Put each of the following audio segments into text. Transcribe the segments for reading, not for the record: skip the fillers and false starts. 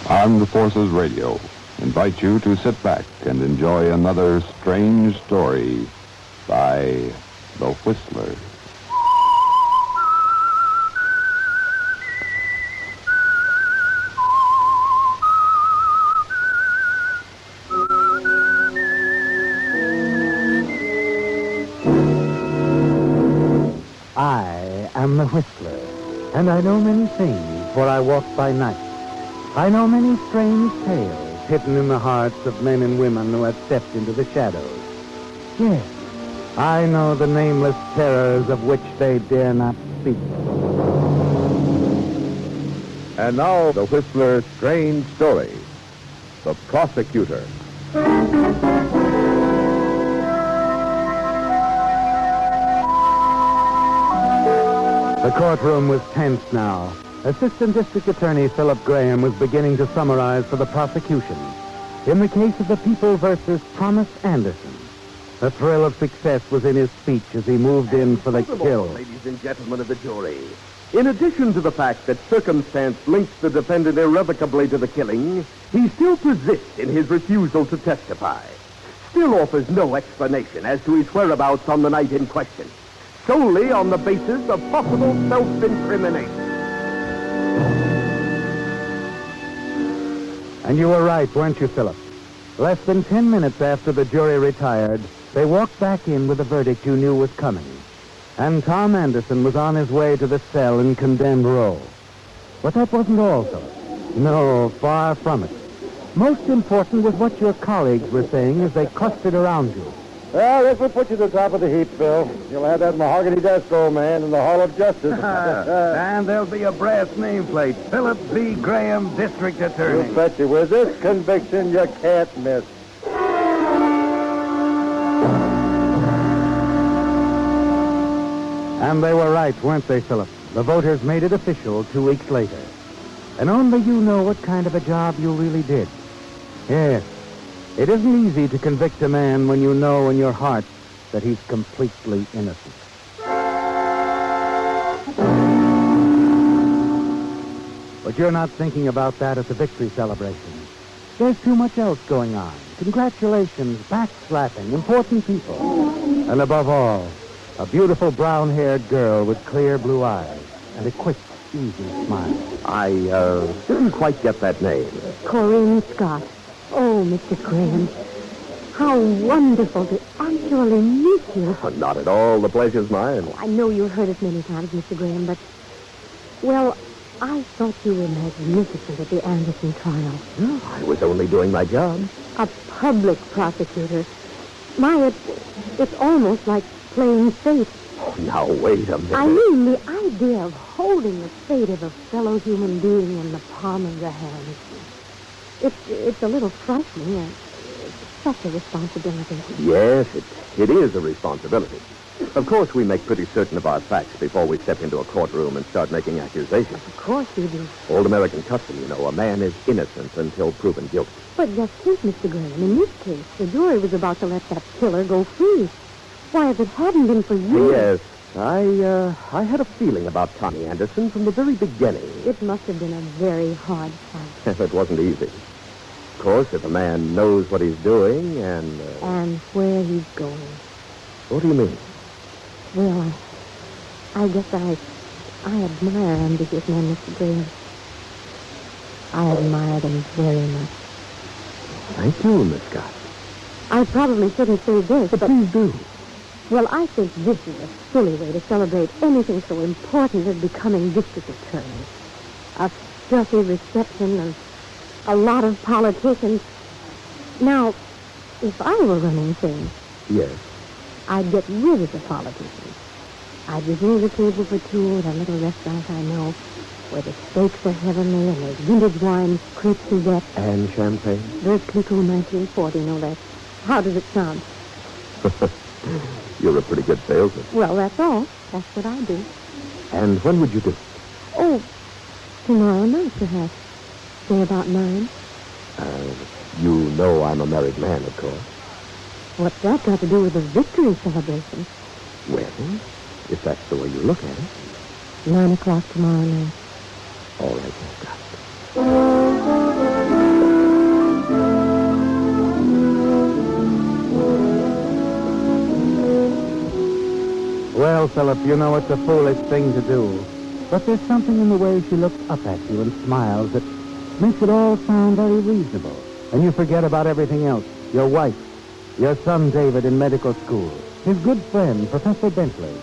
Armed Forces Radio invite you to sit back and enjoy another strange story by The Whistler. I am the Whistler, and I know many things, for I walk by night. I know many strange tales hidden in the hearts of men and women who have stepped into the shadows. Yes, I know the nameless terrors of which they dare not speak. And now, the Whistler's strange story, The Prosecutor. The courtroom was tense now. Assistant District Attorney Philip Graham was beginning to summarize for the prosecution. In the case of the People versus Thomas Anderson, the thrill of success was in his speech as he moved in for the kill. Ladies and gentlemen of the jury, in addition to the fact that circumstance links the defendant irrevocably to the killing, he still persists in his refusal to testify. Still offers no explanation as to his whereabouts on the night in question, solely on the basis of possible self-incrimination. And you were right, weren't you, Philip? Less than 10 minutes after the jury retired, they walked back in with a verdict you knew was coming. And Tom Anderson was on his way to the cell in condemned row. But that wasn't all, Philip. No, far from it. Most important was what your colleagues were saying as they clustered around you. Well, this will put you to the top of the heap, Phil. You'll have that mahogany desk, old man, in the Hall of Justice. And there'll be a brass nameplate, Philip B. Graham, District Attorney. You bet you. With this conviction, you can't miss. And they were right, weren't they, Philip? The voters made it official 2 weeks later. And only you know what kind of a job you really did. Yes, it isn't easy to convict a man when you know in your heart that he's completely innocent. But you're not thinking about that at the victory celebration. There's too much else going on. Congratulations, backslapping, important people. And above all, a beautiful brown-haired girl with clear blue eyes and a quick, easy smile. I didn't quite get that name. Corinne Scott. Oh, Mr. Graham, how wonderful to actually meet you. Oh, not at all. The pleasure's mine. I know you've heard it many times, Mr. Graham, but, well, I thought you were magnificent at the Anderson trial. No, I was only doing my job. A public prosecutor. It's almost like playing fate. Oh, now, wait a minute. I mean, the idea of holding the fate of a fellow human being in the palm of your hand. It's a little frightening. It's such a responsibility. Yes, it is a responsibility. Of course, we make pretty certain of our facts before we step into a courtroom and start making accusations. Of course you do. Old American custom, you know, a man is innocent until proven guilty. But just think, Mr. Graham, in this case, the jury was about to let that killer go free. Why, if it hadn't been for you... Yes, I had a feeling about Tommy Anderson from the very beginning. It must have been a very hard fight. It wasn't easy. Of course, if a man knows what he's doing and... And where he's going. What do you mean? Well, I guess I admire ambitious men, Mr. Graham. I admire them very much. Thank you, Miss Scott. I probably shouldn't say this, but... Please do. Well, I think this is a silly way to celebrate anything so important as becoming district attorney. A stuffy reception and a lot of politicians. Now, if I were running things... Yes. I'd get rid of the politicians. I'd reserve a table for two at a little restaurant I know, where the steaks are heavenly and there's vintage wine, crepe Suzette. And champagne? There's Clicquot 1940, no less. How does it sound? You're a pretty good salesman. Well, that's all. That's what I do. And when would you do it? Oh, tomorrow night, perhaps. Say about 9. You know I'm a married man, of course. What's that got to do with the victory celebration? Well, if that's the way you look at it. 9 o'clock tomorrow night. All right, Miss Scott. Philip, you know it's a foolish thing to do. But there's something in the way she looks up at you and smiles that makes it all sound very reasonable. And you forget about everything else. Your wife, your son David in medical school, his good friend, Professor Bentley,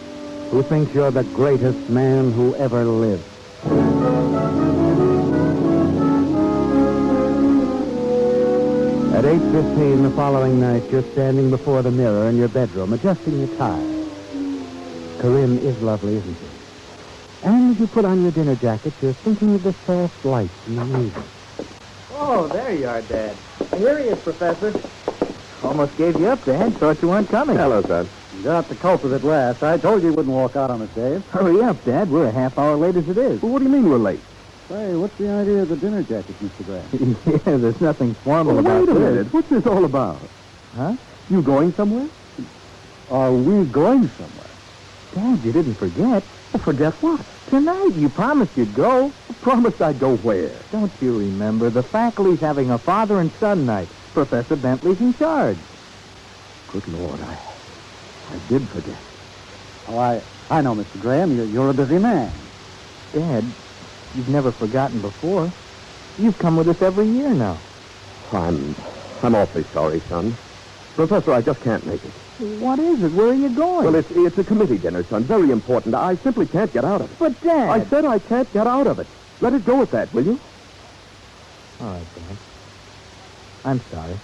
who thinks you're the greatest man who ever lived. At 8:15 the following night, you're standing before the mirror in your bedroom, adjusting your tie. Corinne is lovely, isn't she? And as you put on your dinner jacket, you're thinking of the soft lights in the music. Oh, there you are, Dad. Here he is, Professor. Almost gave you up, Dad. Thought you weren't coming. Hello, son. You got the culprit at last. I told you wouldn't walk out on us, Dave. Hurry up, Dad. We're a half hour late as it is. Well, what do you mean we're late? Say, what's the idea of the dinner jacket, Mr. Graham? Yeah, there's nothing formal Well, about wait a this. minute. What's this all about? Huh? You going somewhere? Are we going somewhere? Dad, you didn't forget. Well, forget what? Tonight, you promised you'd go. Promised I'd go where? Don't you remember? The faculty's having a father and son night. Professor Bentley's in charge. Good Lord, I did forget. Oh, I know, Mr. Graham. You're a busy man. Dad, you've never forgotten before. You've come with us every year now. I'm awfully sorry, son. Professor, I just can't make it. What is it? Where are you going? Well, it's a committee dinner, son. Very important. I simply can't get out of it. But, Dad... I said I can't get out of it. Let it go at that, will you? All right, Dad. I'm sorry.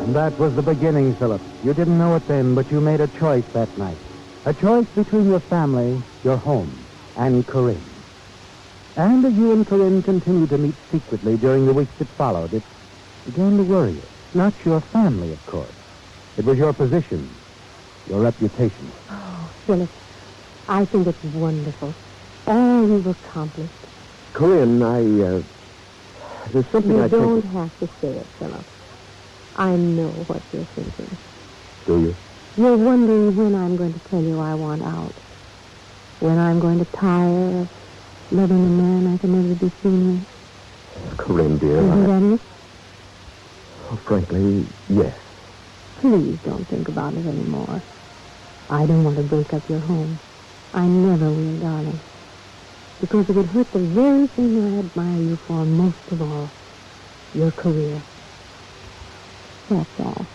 And that was the beginning, Philip. You didn't know it then, but you made a choice that night. A choice between your family, your home, and Corinne. And as you and Corinne continued to meet secretly during the weeks that followed, it began to worry you. Not your family, of course. It was your position, your reputation. Oh, Philip, I think it's wonderful. All you've accomplished. Corinne, there's something You I don't think... have to say it, Philip. I know what you're thinking. Do you? You're wondering when I'm going to tell you I want out. When I'm going to tire of loving a man I can never be seen with. Corinne, dear, Isn't that it? frankly, yes. Please don't think about it anymore. I don't want to break up your home. I never will, darling. Because it would hurt the very thing I admire you for most of all. Your career. That's all.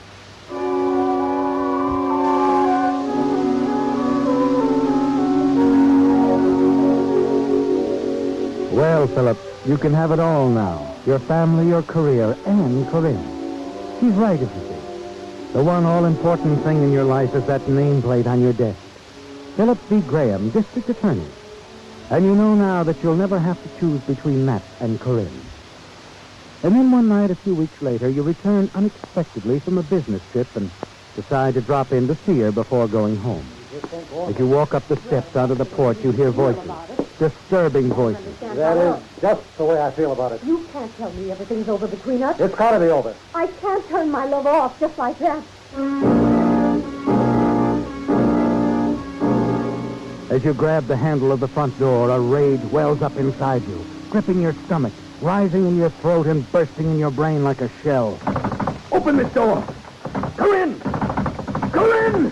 Well, Philip, you can have it all now. Your family, your career, and Corinne. She's right, isn't she? The one all-important thing in your life is that nameplate on your desk. Philip B. Graham, District Attorney. And you know now that you'll never have to choose between that and Corinne. And then one night, a few weeks later, you return unexpectedly from a business trip and decide to drop in to see her before going home. As you walk up the steps out of the porch, you hear voices. Disturbing voices. That is just the way I feel about it. You can't tell me everything's over between us. It's got to be over. I can't turn my love off just like that. As you grab the handle of the front door, a rage wells up inside you, gripping your stomach, rising in your throat and bursting in your brain like a shell. Open this door! Corinne! Corinne!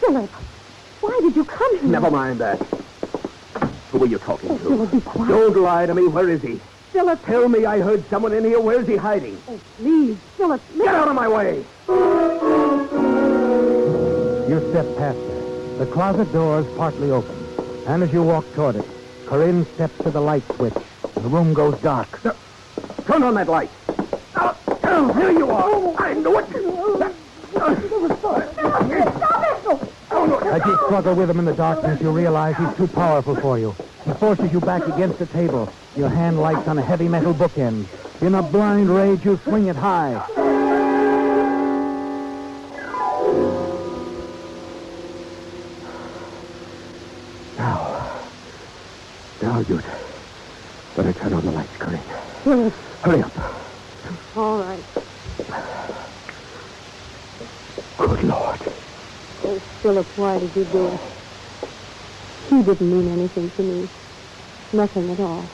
Philip, why did you come here? Never mind that. Who are you talking Oh, to? Philip, be quiet. Don't lie to me. Where is he? Philip. Tell me I heard someone in here. Where's he hiding? Oh, please, Philip. Get out of my way! You step past her. The closet door is partly open. And as you walk toward it, Corinne steps to the light switch. The room goes dark. Turn on that light. Here you are. I knew it. As you struggle with him in the darkness, you realize he's too powerful for you. He forces you back against the table. Your hand lights on a heavy metal bookend. In a blind rage, you swing it high. Now you'd better turn on the lights, Corinne. Philip. Hurry up. All right. Good Lord. Oh, Philip, why did you do it? He didn't mean anything to me. Nothing at all.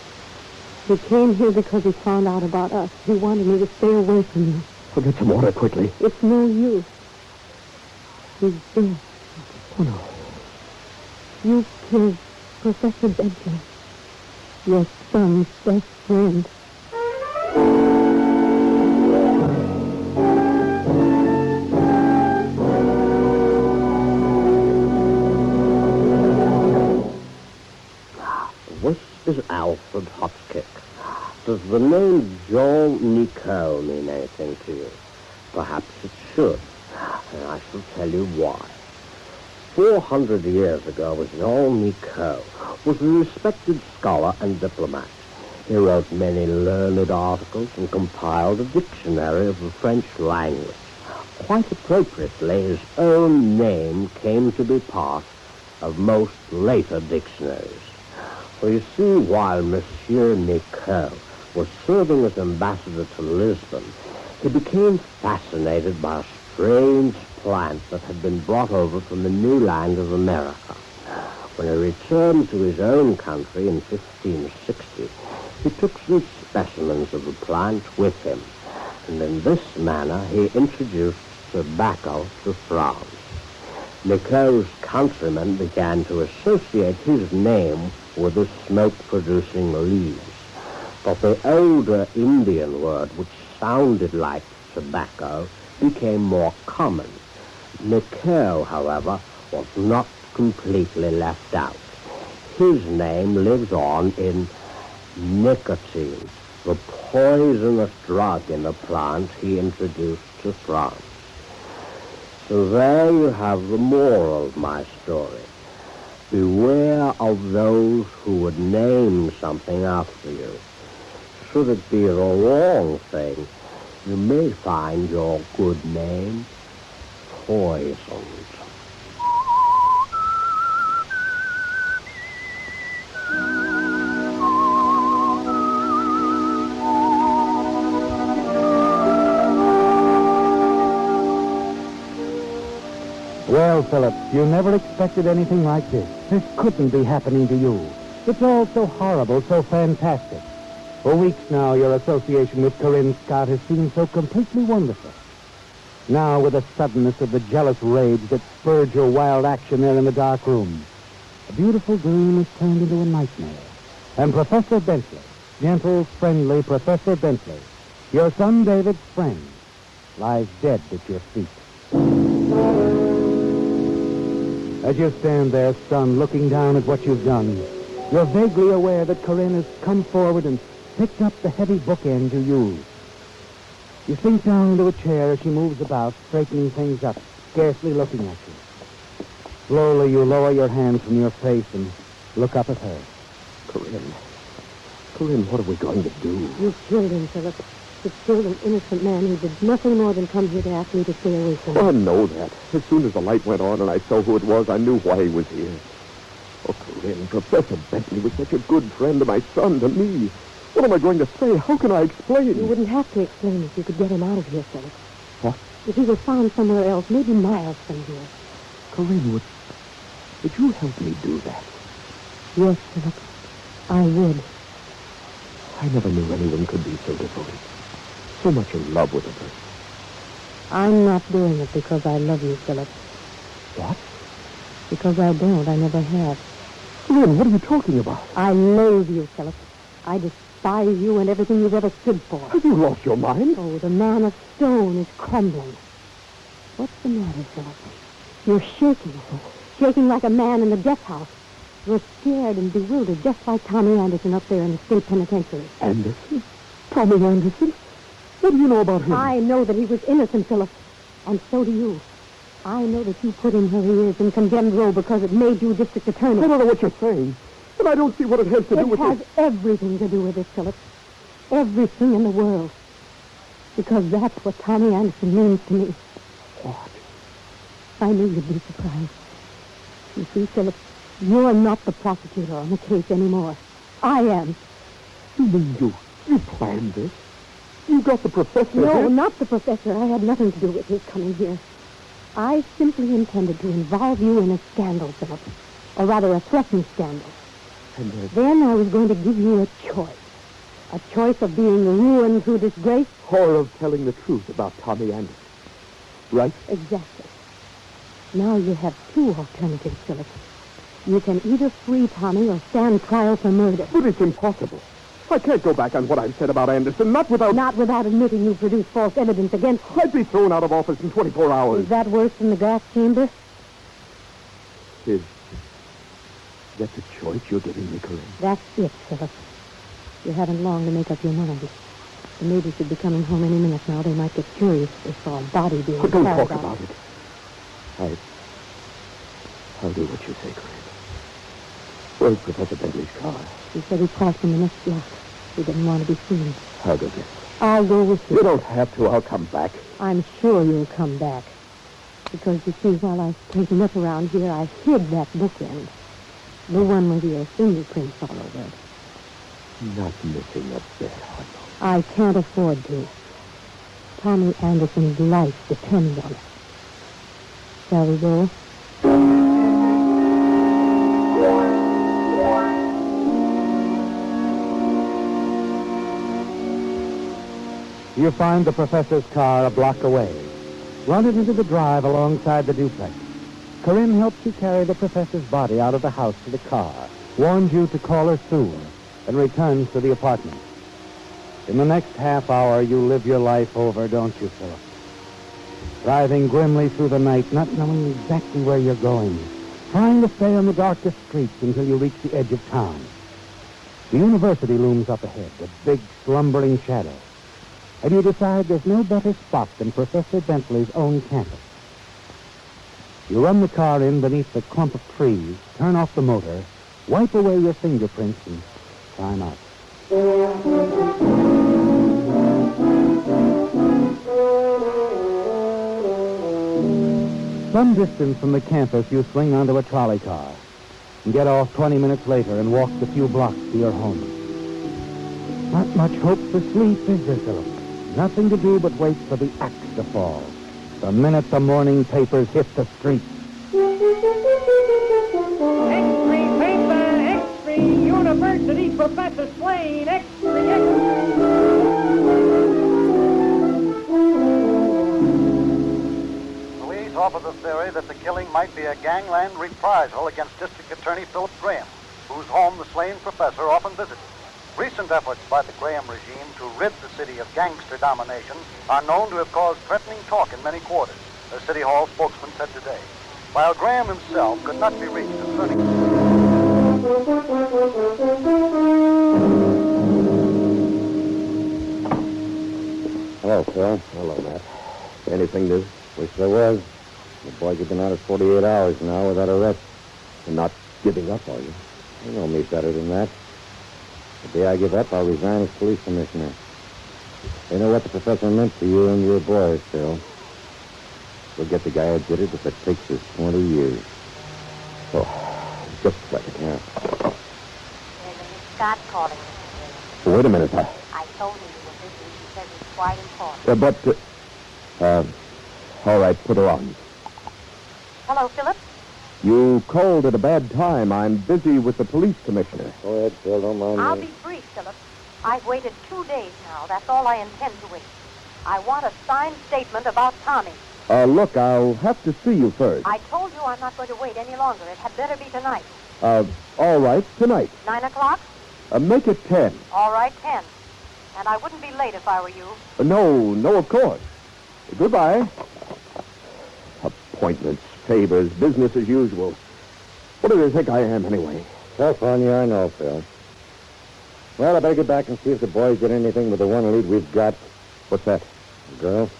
He came here because he found out about us. He wanted me to stay away from you. Oh, get some water quickly. It's no use. He's dead. Oh, no. You killed Professor Bentley, your son's best friend. This is Alfred Hotkick. Does the name Jean Nicot mean anything to you? Perhaps it should, and I shall tell you why. 400 years ago, Jean Nicot was a respected scholar and diplomat. He wrote many learned articles and compiled a dictionary of the French language. Quite appropriately, his own name came to be part of most later dictionaries. For you see, while Monsieur Nicot was serving as ambassador to Lisbon, he became fascinated by a strange plant that had been brought over from the new land of America. When he returned to his own country in 1560, he took some specimens of the plant with him, and in this manner he introduced tobacco to France. Nicot's countrymen began to associate his name with the smoke-producing leaves. But the older Indian word, which sounded like tobacco, became more common. Nicot, however, was not completely left out. His name lives on in nicotine, the poisonous drug in the plant he introduced to France. So there you have the moral of my story. Beware of those who would name something after you. Should it be the wrong thing, you may find your good name poisoned. Well, Philip, you never expected anything like this. This couldn't be happening to you. It's all so horrible, so fantastic. For weeks now, your association with Corinne Scott has seemed so completely wonderful. Now, with the suddenness of the jealous rage that spurred your wild action there in the dark room, a beautiful dream is turned into a nightmare. And Professor Bentley, gentle, friendly Professor Bentley, your son David's friend, lies dead at your feet. As you stand there, son, looking down at what you've done, you're vaguely aware that Corinne has come forward and picked up the heavy bookend you used. You sink down into a chair as she moves about, straightening things up, scarcely looking at you. Slowly, you lower your hand from your face and look up at her. Corinne, what are we going to do? You killed him, Philip. You killed an innocent man who did nothing more than come here to ask me to stay away from him. Oh, I know that. As soon as the light went on and I saw who it was, I knew why he was here. Oh, Corinne, Professor Bentley was such a good friend to my son, to me. What am I going to say? How can I explain? You wouldn't have to explain if you could get him out of here, Philip. What? If he was found somewhere else, maybe miles from here. Corinne, would you help me do that? Yes, Philip, I would. I never knew anyone could be so devoted. So much in love with a person. I'm not doing it because I love you, Philip. What? Because I don't. I never have. Corinne, what are you talking about? I loathe you, Philip. I despise you and everything you've ever stood for. Have you lost your mind? Oh, the man of stone is crumbling. What's the matter, Philip? You're shaking. Shaking like a man in the death house. You're scared and bewildered, just like Tommy Anderson up there in the state penitentiary. Anderson? Tommy Anderson? What do you know about him? I know that he was innocent, Philip. And so do you. I know that you put him where he is in condemned row because it made you district attorney. I don't know what you're saying. But I don't see what it has to do with it. It has everything to do with it, Philip. Everything in the world. Because that's what Tommy Anderson means to me. What? I knew you'd be surprised. You see, Philip, you're not the prosecutor on the case anymore. I am. You mean you planned this? You got the professor No, here? not the professor. I had nothing to do with his coming here. I simply intended to involve you in a scandal, Philip. Or rather, a threatened scandal. And then I was going to give you a choice. A choice of being ruined through disgrace? Or of telling the truth about Tommy Anderson. Right? Exactly. Now you have two alternatives, Philip. You can either free Tommy or stand trial for murder. But it's impossible. I can't go back on what I've said about Anderson, not without... Not without admitting you produced false evidence against him. I'd be thrown out of office in 24 hours. Is that worse than the gas chamber? Is that the choice you're giving me, Corinne? That's it, Philip. You haven't long to make up your mind. The neighbors should be coming home any minute now. They might get curious if they saw a body being Don't carried talk out. about it. I'll do what you say, Corinne. Where's Professor Bentley's car? He said he parked in the next block. He didn't want to be seen. I'll go get it. I'll go with you. You don't have to. I'll come back. I'm sure you'll come back. Because, you see, while I was taking up around here, I hid that bookend. The one with your fingerprints all over it. Not missing a bit, I can't afford to. Tommy Anderson's life depends on it. Shall we go? You find the professor's car a block away. Run it into the drive alongside the duplex. Corinne helps you carry the professor's body out of the house to the car, warns you to call her soon, and returns to the apartment. In the next half hour, you live your life over, don't you, Philip? Driving grimly through the night, not knowing exactly where you're going, trying to stay on the darkest streets until you reach the edge of town. The university looms up ahead, a big, slumbering shadow. And you decide there's no better spot than Professor Bentley's own campus. You run the car in beneath the clump of trees, turn off the motor, wipe away your fingerprints, and climb out. Some distance from the campus, you swing onto a trolley car and get off 20 minutes later and walk the few blocks to your home. Not much hope for sleep, is there, Philip? Nothing to do but wait for the axe to fall. The minute the morning papers hit the streets. X-ray paper, X-ray University Professor Swain, X-ray. Police offer the theory that the killing might be a gangland reprisal against District Attorney Philip Graham, whose home the slain professor often visited. Recent efforts by the Graham regime to rid the city of gangster domination are known to have caused threatening talk in many quarters, a City Hall spokesman said today. While Graham himself could not be reached concerning... Hello, Phil. Hello, Matt. Anything new? Wish there was. The boys have been out of 48 hours now without arrest. You're not giving up, are you? You know me better than that. The day I give up, I'll resign as police commissioner. They know what the professor meant to you and your boys, Phil. We'll get the guy who did it if it takes us 20 years. Oh, just a second. Yeah. There's a Miss Scott calling me. Wait a minute. I told her you were busy. She says it's quite important. All right, put her on. Hello, Philip? You called at a bad time. I'm busy with the police commissioner. Go ahead, Phil. Don't mind I'll me. be brief, Philip. I've waited 2 days now. That's all I intend to wait. I want a signed statement about Tommy. Look, I'll have to see you first. I told you I'm not going to wait any longer. It had better be tonight. All right, tonight. 9 o'clock? Make it 10. All right, 10. And I wouldn't be late if I were you. No, of course. Goodbye. Appointments, favors, business as usual. What do they think I am, anyway? Tough on you, I know, Phil. Well, I better get back and see if the boys did anything with the one lead we've got. What's that? The girl?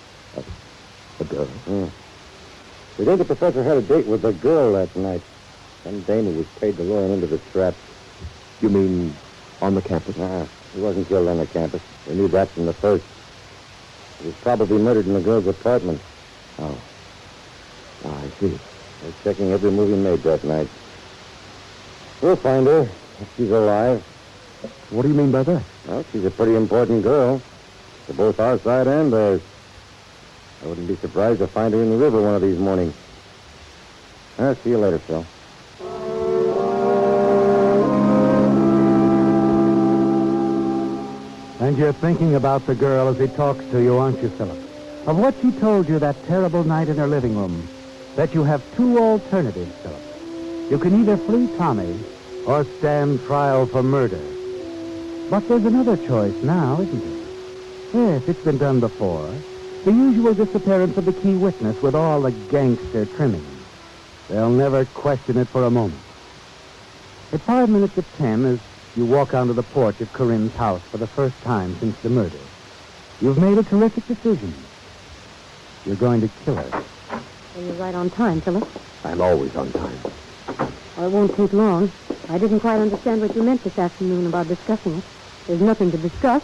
A girl? We think the professor had a date with the girl that night. Some dame who was paid to lure him into the trap. You mean on the campus? He wasn't killed on the campus. We knew that from the first. He was probably murdered in the girl's apartment. Oh, I see. We're checking every move he made that night. We'll find her if she's alive. What do you mean by that? Well, she's a pretty important girl. To both our side and theirs. I wouldn't be surprised to find her in the river one of these mornings. I'll see you later, Phil. And you're thinking about the girl as he talks to you, aren't you, Philip? Of what she told you that terrible night in her living room. That you have two alternatives, Philip. You can either flee Tommy or stand trial for murder. But there's another choice now, isn't there? Yes, it's been done before. The usual disappearance of the key witness with all the gangster trimmings. They'll never question it for a moment. At 5 minutes of 10, as you walk onto the porch of Corinne's house for the first time since the murder, you've made a terrific decision. You're going to kill her. Well, you're right on time, Philip. I'm always on time. Well, it won't take long. I didn't quite understand what you meant this afternoon about discussing it. There's nothing to discuss.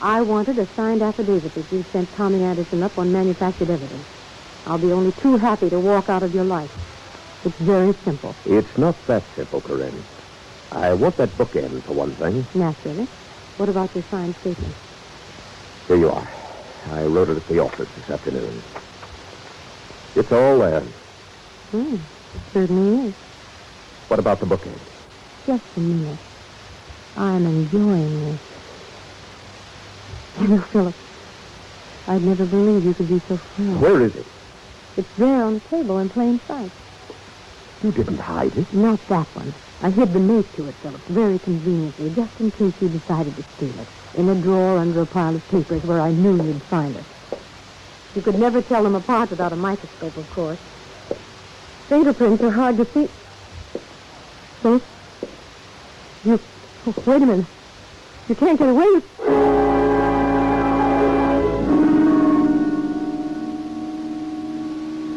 I wanted a signed affidavit that you sent Tommy Anderson up on manufactured evidence. I'll be only too happy to walk out of your life. It's very simple. It's not that simple, Corinne. I want that bookend, for one thing. Naturally. What about your signed statement? Here you are. I wrote it at the office this afternoon. It's all there. It certainly is. What about the bookend? Just a minute. I'm enjoying this. You know, Philip, I'd never believe you could be so frank. Where is it? It's there on the table in plain sight. You didn't hide it. Not that one. I hid the note to it, Philip, very conveniently, just in case you decided to steal it. In a drawer under a pile of papers where I knew you'd find it. You could never tell them apart without a microscope, of course. Fingerprints are hard to see. Oh, wait a minute. You can't get away with...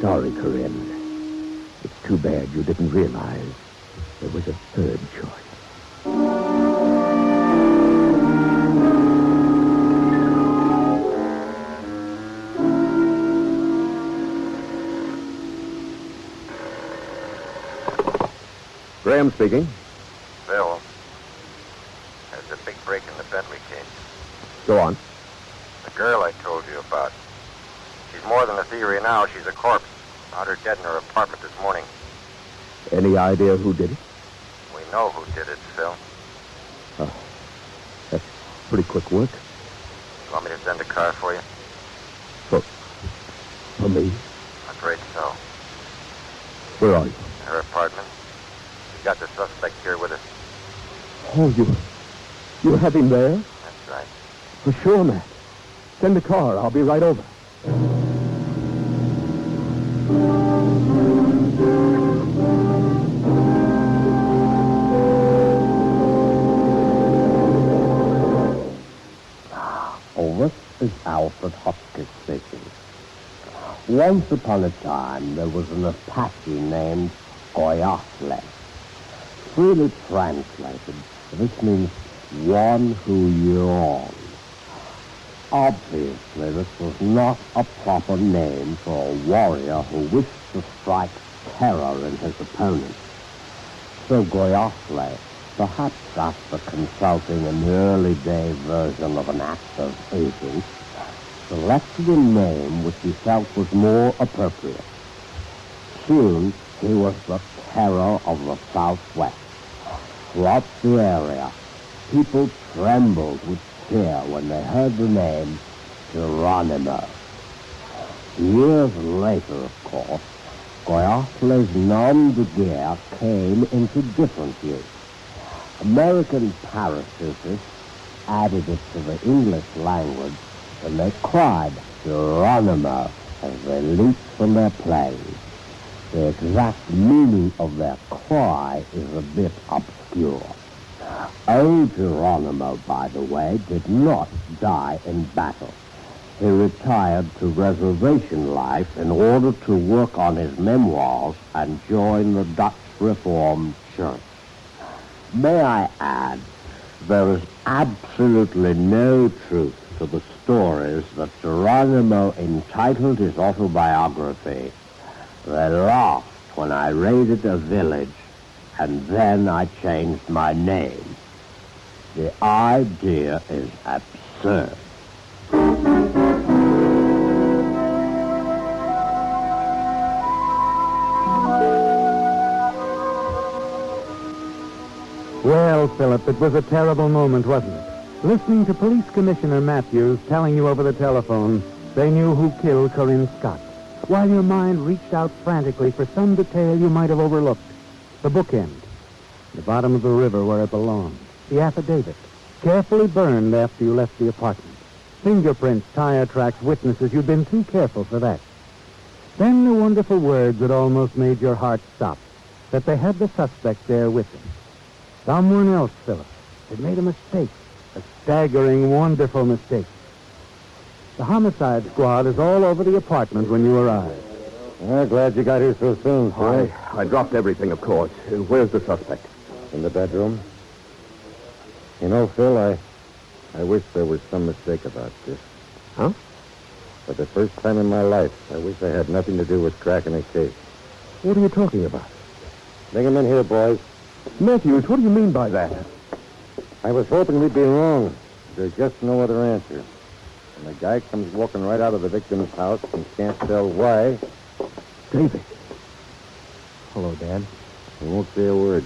Sorry, Corinne. It's too bad you didn't realize there was a third choice. Graham speaking. Bill, there's a big break in the Bentley case. Go on. The girl I told you about. She's more than a theory now. She's a corpse. Found her dead in her apartment this morning. Any idea who did it? We know who did it, Phil. Oh, that's pretty quick work. You want me to send a car for you? For me? I'm afraid so. Where are you? Her apartment. We got the suspect here with us. Oh, you have him there? That's right. For sure, Matt. Send the car. I'll be right over. This is Alfred Hopkins speaking. Once upon a time, there was an Apache named Goyafle. Freely translated, this means one who yawns. Obviously, this was not a proper name for a warrior who wished to strike terror in his opponent. So Goyafle, perhaps after consulting an early-day version of an actor's agent, selected a name which he felt was more appropriate. Soon, he was the terror of the Southwest. Throughout the area, people trembled with fear when they heard the name Geronimo. Years later, of course, Goyafle's nom de guerre came into different use. American parachutists added it to the English language when they cried Geronimo as they leaped from their planes. The exact meaning of their cry is a bit obscure. Old Geronimo, by the way, did not die in battle. He retired to reservation life in order to work on his memoirs and join the Dutch Reformed Church. May I add, there is absolutely no truth to the stories that Geronimo entitled his autobiography, "They laughed when I raided a village, and then I changed my name." The idea is absurd. Well, Philip, it was a terrible moment, wasn't it? Listening to Police Commissioner Matthews telling you over the telephone they knew who killed Corinne Scott, while your mind reached out frantically for some detail you might have overlooked. The bookend, the bottom of the river where it belonged, the affidavit, carefully burned after you left the apartment. Fingerprints, tire tracks, witnesses, you'd been too careful for that. Then the wonderful words that almost made your heart stop, that they had the suspect there with them. Someone else, Philip, had made a mistake, a staggering, wonderful mistake. The homicide squad is all over the apartment when you arrive. I'm glad you got here so soon, sir. I dropped everything, of course. Where's the suspect? In the bedroom. You know, Phil, I wish there was some mistake about this. Huh? For the first time in my life, I wish I had nothing to do with cracking a case. What are you talking about? Bring him in here, boys. Matthews, what do you mean by that? I was hoping we'd be wrong. There's just no other answer. And the guy comes walking right out of the victim's house and can't tell why. David. Hello, Dad. He won't say a word.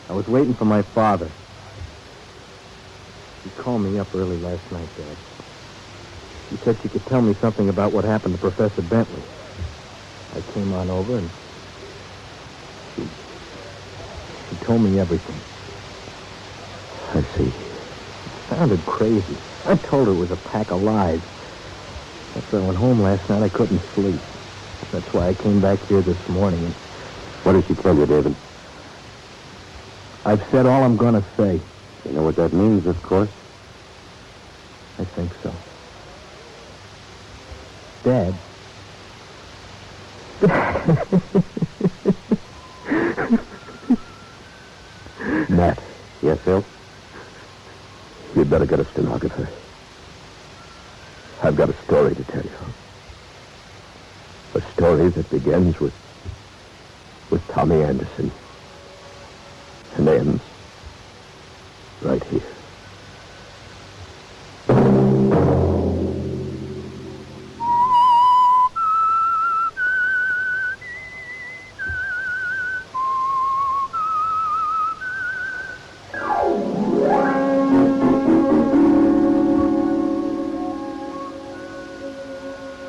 I was waiting for my father. She called me up early last night, Dad. She said she could tell me something about what happened to Professor Bentley. I came on over and she told me everything. I see. It sounded crazy. I told her it was a pack of lies. After I went home last night, I couldn't sleep. That's why I came back here this morning. And What did she tell you, David? I've said all I'm going to say. You know what that means, of course. I think so. Dad. Matt. Yes, Phil? You'd better get a stenographer. I've got a story to tell you. A story that begins with Tommy Anderson and ends right here.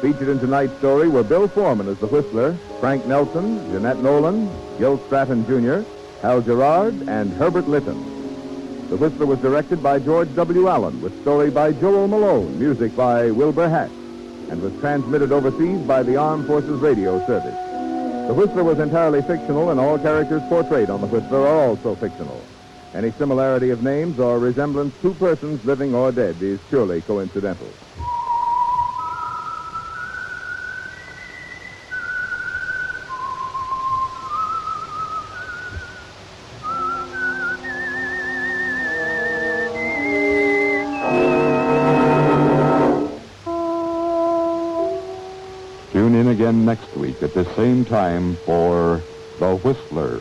Featured in tonight's story were Bill Foreman as the Whistler, Frank Nelson, Jeanette Nolan, Gil Stratton Jr., Hal Gerard, and Herbert Litton. The Whistler was directed by George W. Allen, with story by Joel Malone, music by Wilbur Hatch, and was transmitted overseas by the Armed Forces Radio Service. The Whistler was entirely fictional, and all characters portrayed on The Whistler are also fictional. Any similarity of names or resemblance to persons living or dead is purely coincidental. Tune in again next week at the same time for The Whistler.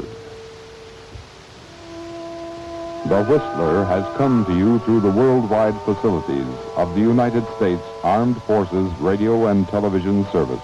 The Whistler has come to you through the worldwide facilities of the United States Armed Forces Radio and Television Service.